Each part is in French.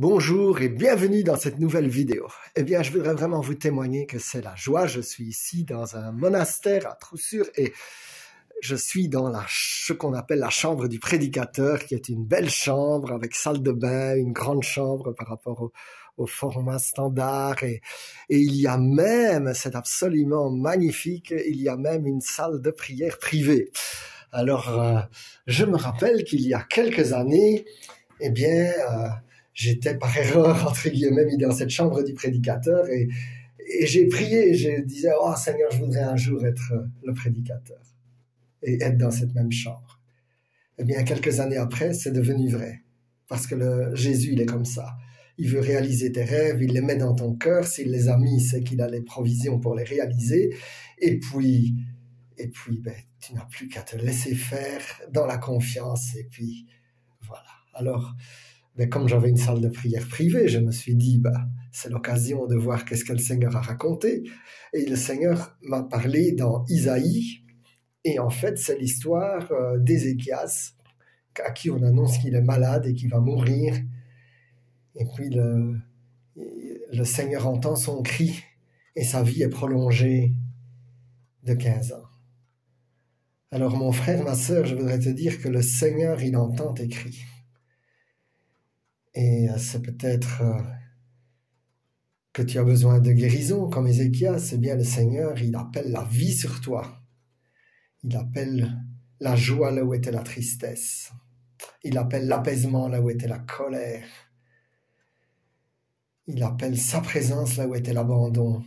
Bonjour et bienvenue dans cette nouvelle vidéo. Eh bien, je voudrais vraiment vous témoigner que c'est la joie. Je suis ici dans un monastère à Troussure et je suis dans ce qu'on appelle la chambre du prédicateur, qui est une belle chambre avec salle de bain, une grande chambre par rapport au format standard. Et il y a même, c'est absolument magnifique, il y a même une salle de prière privée. Alors, je me rappelle qu'il y a quelques années, eh bien, j'étais par erreur, entre guillemets, mis dans cette chambre du prédicateur et j'ai prié, je disais, « Oh Seigneur, je voudrais un jour être le prédicateur et être dans cette même chambre. » Eh bien, quelques années après, c'est devenu vrai. Parce que Jésus, il est comme ça. Il veut réaliser tes rêves, il les met dans ton cœur. S'il les a mis, c'est qu'il a les provisions pour les réaliser. Et puis tu n'as plus qu'à te laisser faire dans la confiance. Et puis, voilà. Alors, comme j'avais une salle de prière privée, je me suis dit, c'est l'occasion de voir qu'est-ce que le Seigneur a raconté. Et le Seigneur m'a parlé dans Isaïe. Et en fait, c'est l'histoire d'Ézéchias, à qui on annonce qu'il est malade et qu'il va mourir. Et puis, le Seigneur entend son cri et sa vie est prolongée de 15 ans. Alors, mon frère, ma sœur, je voudrais te dire que le Seigneur, il entend tes cris. Et c'est peut-être que tu as besoin de guérison, comme Ézéchias. Eh bien, le Seigneur, il appelle la vie sur toi. Il appelle la joie là où était la tristesse. Il appelle l'apaisement là où était la colère. Il appelle sa présence là où était l'abandon.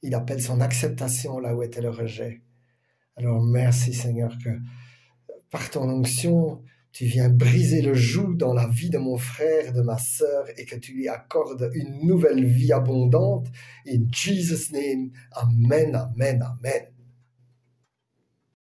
Il appelle son acceptation là où était le rejet. Alors merci Seigneur que par ton onction, tu viens briser le joug dans la vie de mon frère, de ma sœur, et que tu lui accordes une nouvelle vie abondante. In Jesus' name, Amen, Amen, Amen.